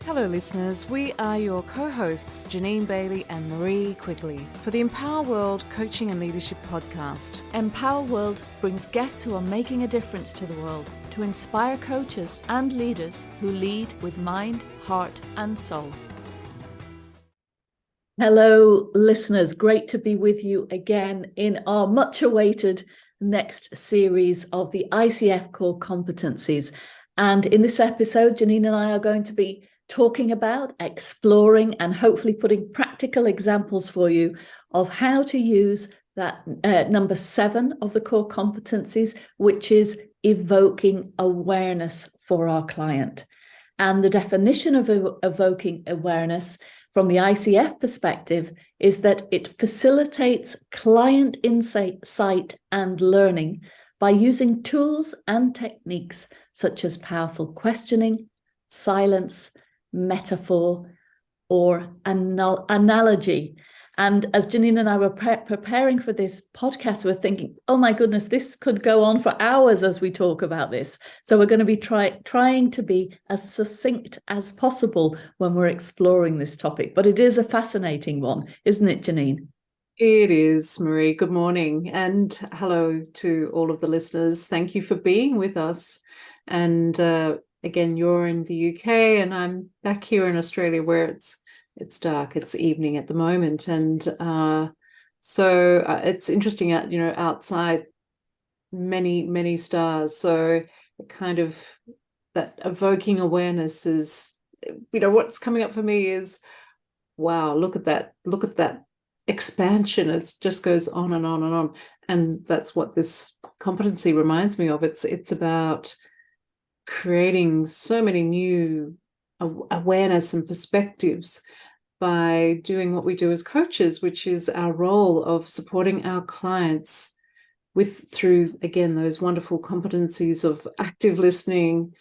Hello listeners, we are your co-hosts Jeanine Bailey and Marie Quigley for the Empower World Coaching and Leadership Podcast. Empower World brings guests who are making a difference to the world to inspire coaches and leaders who lead with mind, heart and soul. Hello listeners, great to be with you again in our much awaited next series of the ICF core competencies. And in this episode, Jeanine and I are going to be talking about, exploring, and hopefully putting practical examples for you of how to use that number 7 of the core competencies, which is evoking awareness for our client. And the definition of evoking awareness from the ICF perspective is that it facilitates client insight and learning by using tools and techniques such as powerful questioning, silence, metaphor, or analogy. And as Jeanine and I were preparing for this podcast, we're thinking, oh my goodness, this could go on for hours as we talk about this. So we're going to be trying to be as succinct as possible when we're exploring this topic. But it is a fascinating one, isn't it, Jeanine? It is, Marie. Good morning and hello to all of the listeners. Thank you for being with us. And again, you're in the UK and I'm back here in Australia where it's dark. It's evening at the moment. And so it's interesting out, outside many stars. So kind of that evoking awareness is, what's coming up for me is, wow, look at that expansion. It just goes on and on and on. And that's what this competency reminds me of. It's about creating so many new awareness and perspectives by doing what we do as coaches, which is our role of supporting our clients through again those wonderful competencies of active listening,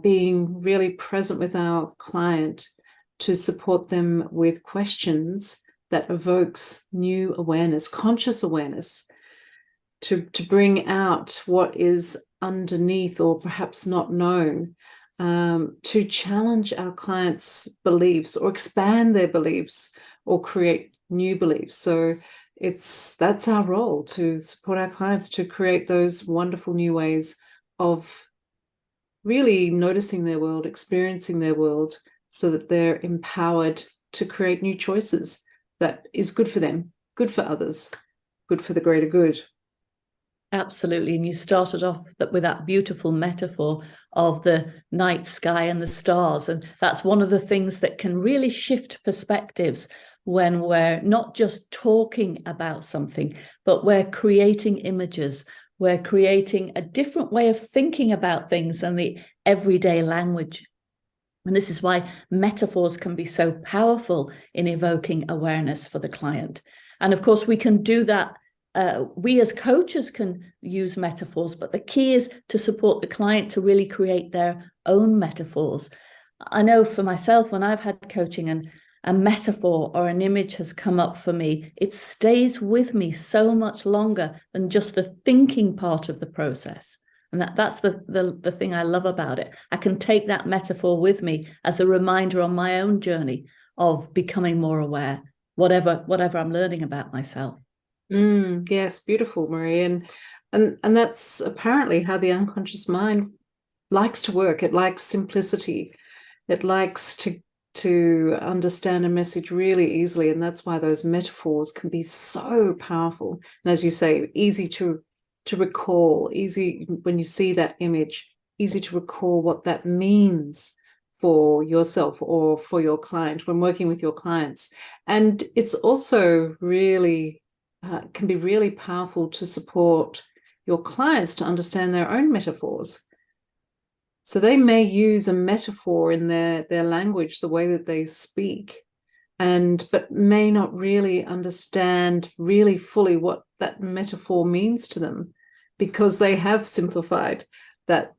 being really present with our client to support them with questions that evokes new awareness, conscious awareness, to bring out what is underneath or perhaps not known, to challenge our clients' beliefs or expand their beliefs or create new beliefs. So that's our role, to support our clients to create those wonderful new ways of really noticing their world, experiencing their world, so that they're empowered to create new choices that is good for them, good for others, good for the greater good. Absolutely. And you started off with that beautiful metaphor of the night sky and the stars. And that's one of the things that can really shift perspectives when we're not just talking about something, but we're creating images. We're creating a different way of thinking about things than the everyday language. And this is why metaphors can be so powerful in evoking awareness for the client. And of course, we can do that. We as coaches can use metaphors, but the key is to support the client to really create their own metaphors. I know for myself, when I've had coaching and a metaphor or an image has come up for me, it stays with me so much longer than just the thinking part of the process. And that's the thing I love about it. I can take that metaphor with me as a reminder on my own journey of becoming more aware, whatever I'm learning about myself. Yes, beautiful, Marie. And that's apparently how the unconscious mind likes to work. It likes simplicity. It likes to understand a message really easily. And that's why those metaphors can be so powerful. And as you say, easy to recall, easy when you see that image, easy to recall what that means for yourself or for your client when working with your clients. And it's also really can be really powerful to support your clients to understand their own metaphors. So they may use a metaphor in their language, the way that they speak, but may not really understand really fully what that metaphor means to them, because they have simplified that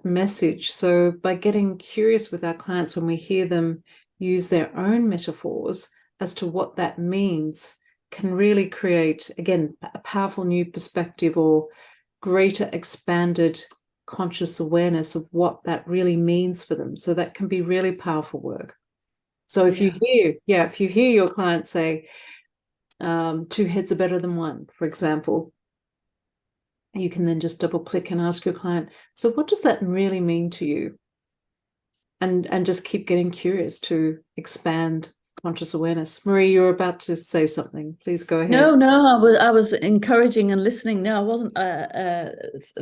message. So by getting curious with our clients when we hear them use their own metaphors as to what that means, can really create, again, a powerful new perspective or greater expanded conscious awareness of what that really means for them. So that can be really powerful work. So if you hear your client say, two heads are better than one, for example, you can then just double click and ask your client, so what does that really mean to you? And just keep getting curious to expand conscious awareness. Marie, you're about to say something. Please go ahead. No, I was encouraging and listening. No, I wasn't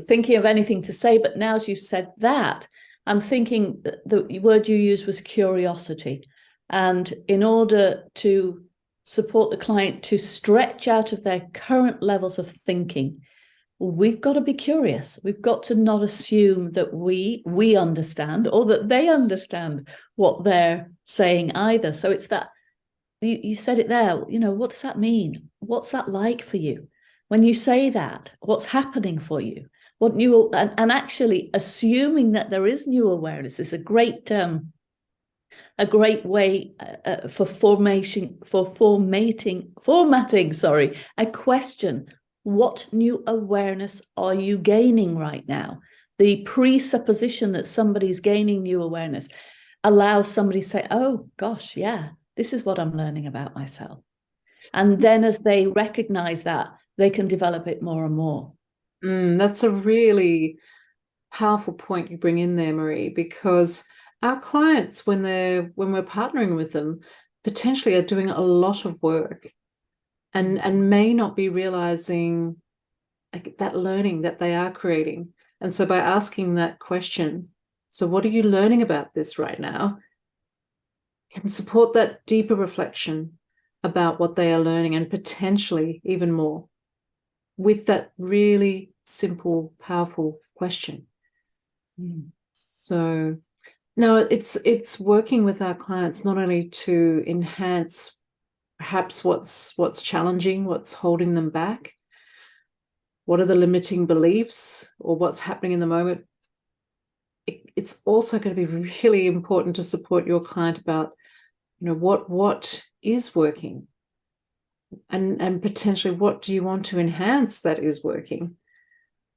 thinking of anything to say, but now as you've said that, I'm thinking the word you used was curiosity. And in order to support the client to stretch out of their current levels of thinking, we've got to be curious. We've got to not assume that we understand or that they understand what they're saying either. So it's that, you said it there, what does that mean? What's that like for you? When you say that, what's happening for you? What new, and actually assuming that there is new awareness is a great way for formatting a question. What new awareness are you gaining right now? The presupposition that somebody's gaining new awareness allows somebody to say, oh gosh, yeah, this is what I'm learning about myself. And then as they recognize that, they can develop it more and more. That's a really powerful point you bring in there, Marie, because our clients, when we're partnering with them, potentially are doing a lot of work and may not be realizing that learning that they are creating. And so by asking that question, so what are you learning about this right now, can support that deeper reflection about what they are learning, and potentially even more with that really simple, powerful question. So now it's working with our clients not only to enhance perhaps what's challenging, what's holding them back, what are the limiting beliefs, or what's happening in the moment. It's also going to be really important to support your client about, what is working, and potentially what do you want to enhance that is working.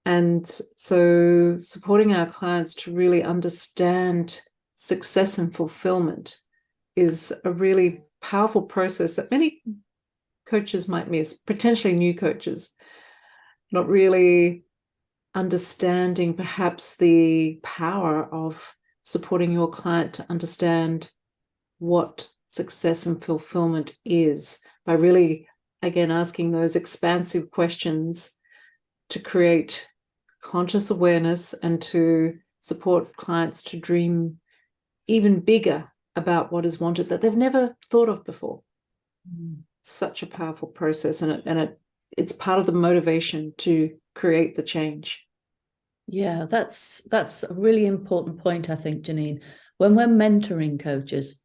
And so supporting our clients to really understand success and fulfillment is a really powerful process that many coaches might miss, potentially new coaches, not really understanding perhaps the power of supporting your client to understand what success and fulfillment is, by really, again, asking those expansive questions to create conscious awareness and to support clients to dream even bigger about what is wanted that they've never thought of before. Such a powerful process, and it's part of the motivation to create the change. Yeah, that's a really important point, I think, Jeanine. When we're mentoring coaches,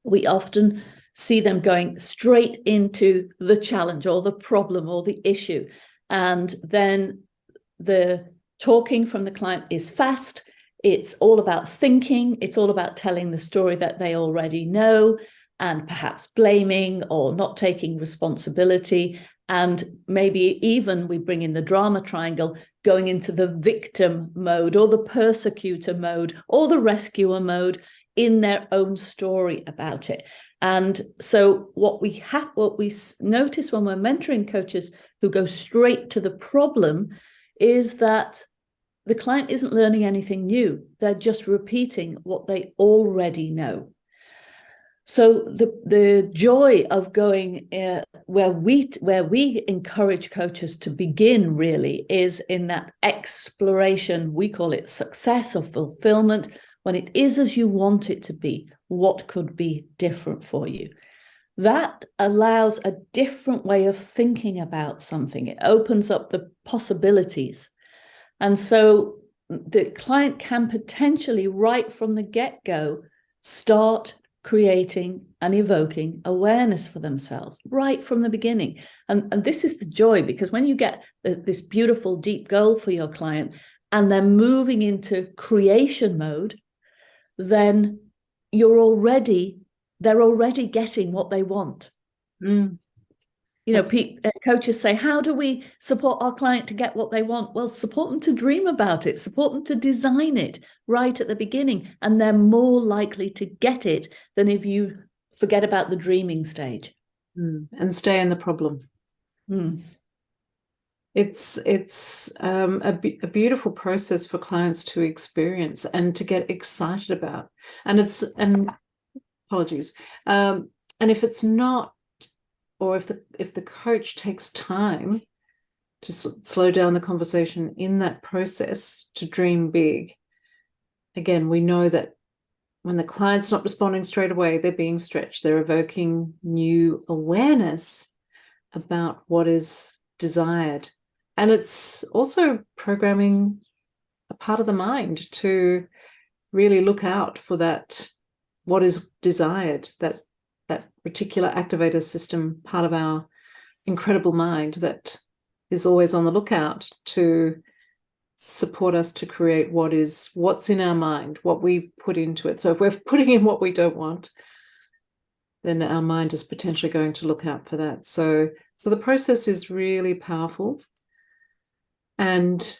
we often see them going straight into the challenge or the problem or the issue. And then the talking from the client is fast. It's all about thinking. It's all about telling the story that they already know, and perhaps blaming or not taking responsibility. And maybe even we bring in the drama triangle, going into the victim mode or the persecutor mode or the rescuer mode in their own story about it. And so what we notice when we're mentoring coaches who go straight to the problem is that the client isn't learning anything new. They're just repeating what they already know. So the joy of going where we encourage coaches to begin really is in that exploration. We call it success or fulfillment. When it is as you want it to be, what could be different for you? That allows a different way of thinking about something. It opens up the possibilities. And so the client can potentially, right from the get-go, start creating and evoking awareness for themselves right from the beginning. And this is the joy, because when you get this beautiful deep goal for your client and they're moving into creation mode, then they're already getting what they want. Coaches say, how do we support our client to get what they want? Well, support them to dream about it, support them to design it right at the beginning, and they're more likely to get it than if you forget about the dreaming stage. And stay in the problem. It's a beautiful process for clients to experience and to get excited about. And apologies. And if it's not, or if the coach takes time to slow down the conversation in that process to dream big, again, we know that when the client's not responding straight away, they're being stretched. They're evoking new awareness about what is desired. And it's also programming a part of the mind to really look out for that, what is desired, that particular activator system, part of our incredible mind that is always on the lookout to support us to create what's in our mind, what we put into it. So if we're putting in what we don't want, then our mind is potentially going to look out for that. So the process is really powerful. And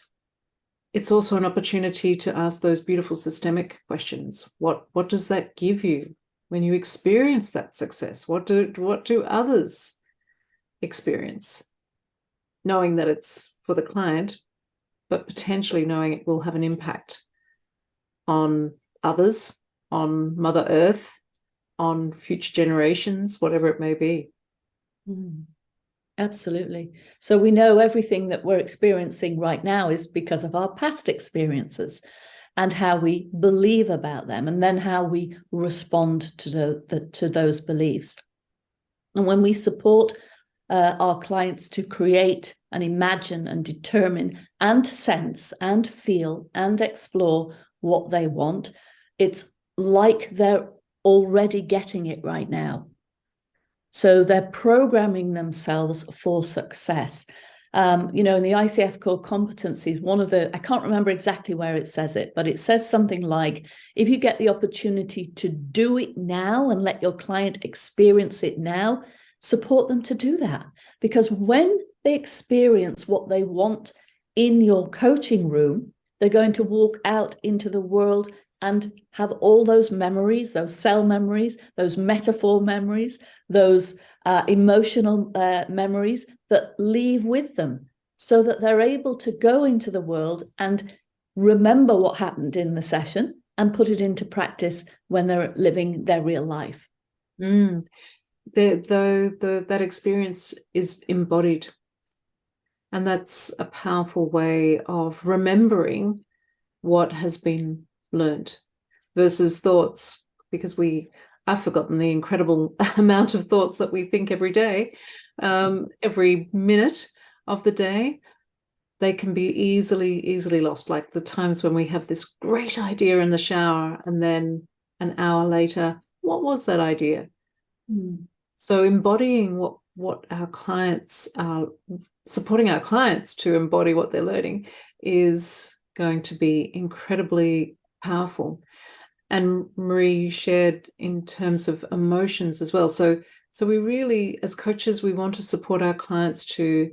it's also an opportunity to ask those beautiful systemic questions. What does that give you when you experience that success? What do others experience? Knowing that it's for the client, but potentially knowing it will have an impact on others, on Mother Earth, on future generations, whatever it may be. Absolutely. So we know everything that we're experiencing right now is because of our past experiences and how we believe about them, and then how we respond to those beliefs. And when we support our clients to create and imagine and determine and sense and feel and explore what they want, it's like they're already getting it right now. So they're programming themselves for success. In the ICF core competencies, I can't remember exactly where it says it, but it says something like, if you get the opportunity to do it now and let your client experience it now, support them to do that. Because when they experience what they want in your coaching room, they're going to walk out into the world and have all those memories, those cell memories, those metaphor memories, those emotional memories that leave with them, so that they're able to go into the world and remember what happened in the session and put it into practice when they're living their real life. That experience is embodied. And that's a powerful way of remembering what has been learned versus thoughts, because I've forgotten the incredible amount of thoughts that we think every day, every minute of the day. They can be easily lost, like the times when we have this great idea in the shower and then an hour later, what was that idea? So embodying what our clients are, supporting our clients to embody what they're learning is going to be incredibly powerful. And Marie shared in terms of emotions as well. So we really, as coaches, we want to support our clients to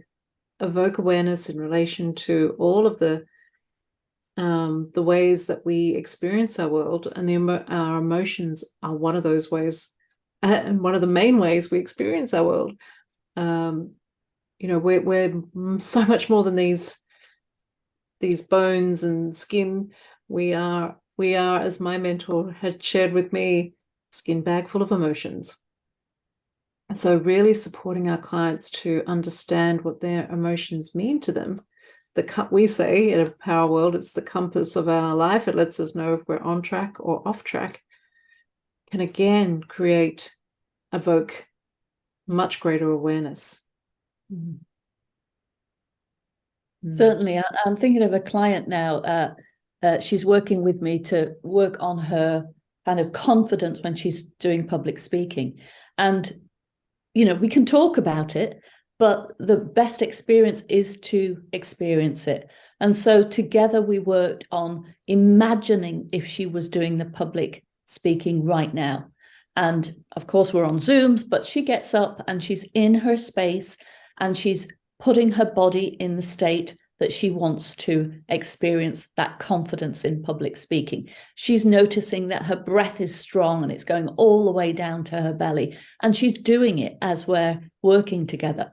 evoke awareness in relation to all of the ways that we experience our world, and our emotions are one of those ways, and one of the main ways we experience our world. We're so much more than these bones and skin. We are, as my mentor had shared with me, skin bag full of emotions. So really supporting our clients to understand what their emotions mean to them. We say in a power world, it's the compass of our life. It lets us know if we're on track or off track. Can again evoke much greater awareness. Certainly. I'm thinking of a client now. She's working with me to work on her kind of confidence when she's doing public speaking. And, we can talk about it, but the best experience is to experience it. And so together we worked on imagining if she was doing the public speaking right now. And of course, we're on Zooms, but she gets up and she's in her space and she's putting her body in the state that she wants to experience that confidence in public speaking. She's noticing that her breath is strong and it's going all the way down to her belly. And she's doing it as we're working together.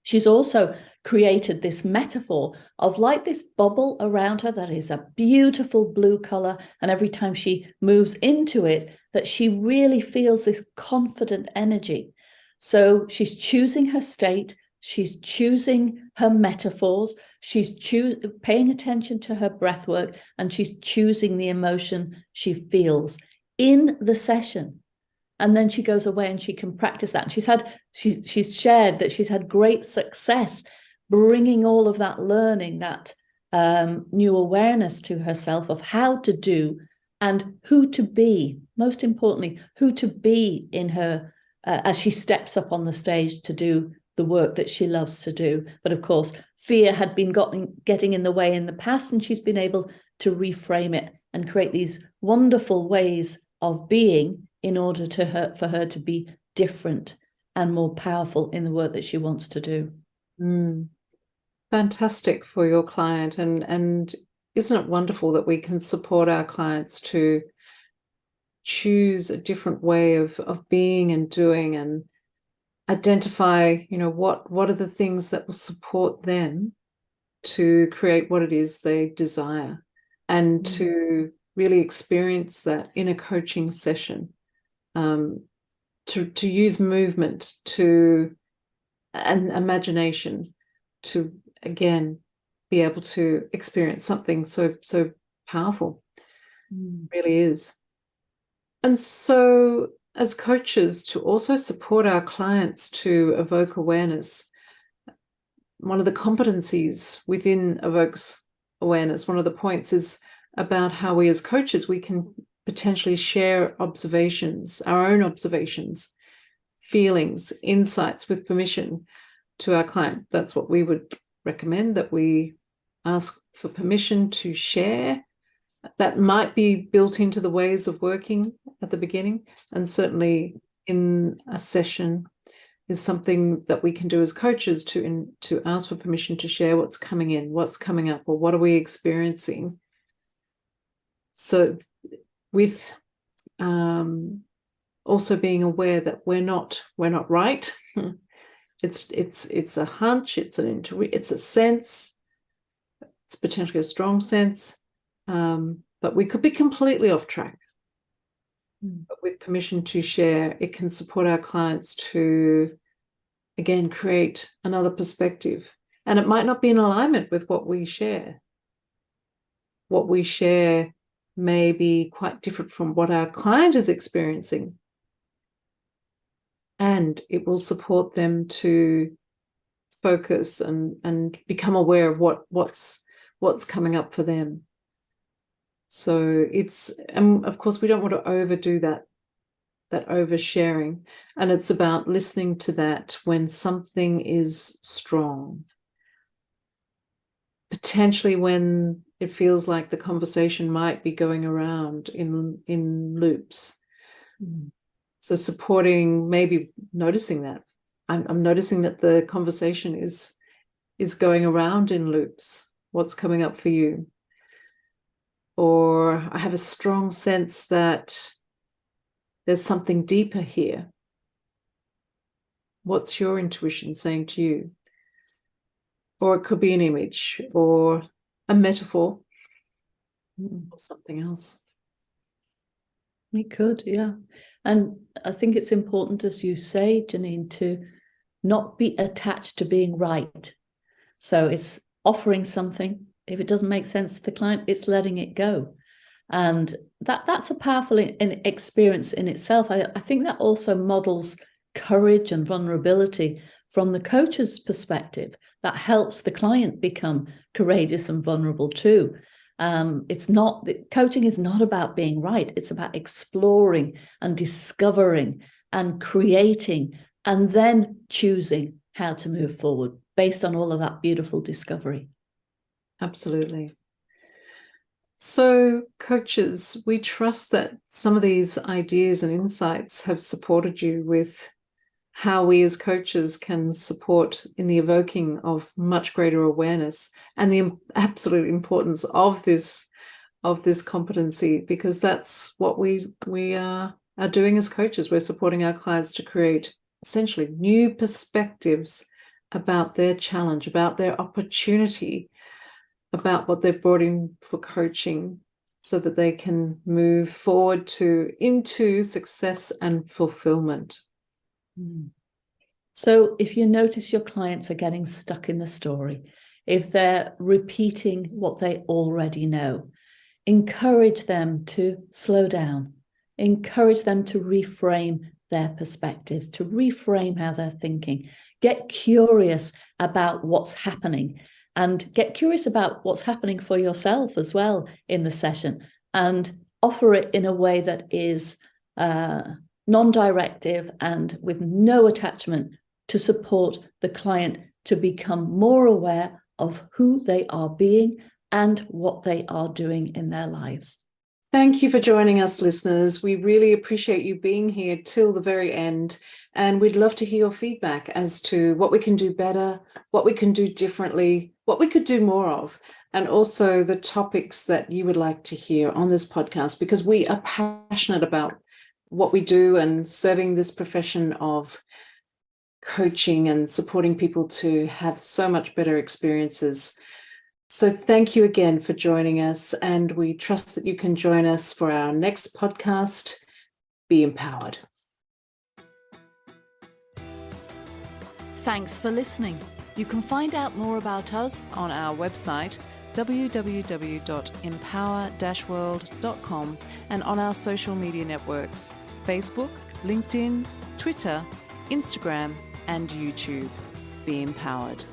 She's also created this metaphor of like this bubble around her that is a beautiful blue color. And every time she moves into it, that she really feels this confident energy. So she's choosing her state. She's choosing her metaphors. She's paying attention to her breath work, and she's choosing the emotion she feels in the session. And then she goes away and she can practice that. And she's shared that she's had great success bringing all of that learning, that new awareness to herself of how to do and who to be. Most importantly, who to be in her as she steps up on the stage to do the work that she loves to do. But of course, fear had been getting in the way in the past, and she's been able to reframe it and create these wonderful ways of being in order for her to be different and more powerful in the work that she wants to do. Fantastic for your client. And isn't it wonderful that we can support our clients to choose a different way of being and doing, and identify, what are the things that will support them to create what it is they desire, and to really experience that in a coaching session, to use movement and imagination to, again, be able to experience something so powerful. Really is. And so as coaches, to also support our clients to evoke awareness, one of the competencies within Evokes Awareness, one of the points is about how we as coaches, we can potentially share observations, our own observations, feelings, insights with permission to our client. That's what we would recommend, that we ask for permission to share. That might be built into the ways of working at the beginning, and certainly in a session is something that we can do as coaches to ask for permission to share what's coming in, what's coming up, or what are we experiencing. So with also being aware that we're not right. It's a hunch, it's a sense, it's potentially a strong sense, but we could be completely off track. But with permission to share, it can support our clients to, again, create another perspective. And it might not be in alignment with what we share. What we share may be quite different from what our client is experiencing. And it will support them to focus and become aware of what's coming up for them. So and of course, we don't want to overdo that oversharing. And it's about listening to that when something is strong. Potentially when it feels like the conversation might be going around in loops. So supporting, maybe noticing that. I'm noticing that the conversation is going around in loops. What's coming up for you? Or I have a strong sense that there's something deeper here. What's your intuition saying to you? Or it could be an image or a metaphor or something else. It could, yeah. And I think it's important, as you say, Jeanine, to not be attached to being right. So it's offering something. If it doesn't make sense to the client, it's letting it go. And that's a powerful experience in itself. I think that also models courage and vulnerability from the coach's perspective. That helps the client become courageous and vulnerable too. Coaching is not about being right. It's about exploring and discovering and creating and then choosing how to move forward based on all of that beautiful discovery. Absolutely. So, coaches, we trust that some of these ideas and insights have supported you with how we as coaches can support in the evoking of much greater awareness and the absolute importance of this competency, because that's what we are doing as coaches. We're supporting our clients to create essentially new perspectives about their challenge, about their opportunity, about what they've brought in for coaching, so that they can move forward into success and fulfillment. So if you notice your clients are getting stuck in the story, if they're repeating what they already know, encourage them to slow down, encourage them to reframe their perspectives, to reframe how they're thinking, get curious about what's happening, and get curious about what's happening for yourself as well in the session, and offer it in a way that is non-directive and with no attachment, to support the client to become more aware of who they are being and what they are doing in their lives. Thank you for joining us, listeners. We really appreciate you being here till the very end. And we'd love to hear your feedback as to what we can do better, what we can do differently, what we could do more of, and also the topics that you would like to hear on this podcast, because we are passionate about what we do and serving this profession of coaching and supporting people to have so much better experiences. So thank you again for joining us, and we trust that you can join us for our next podcast. Be empowered. Thanks for listening. You can find out more about us on our website, www.empower-world.com, and on our social media networks, Facebook, LinkedIn, Twitter, Instagram, and YouTube. Be empowered.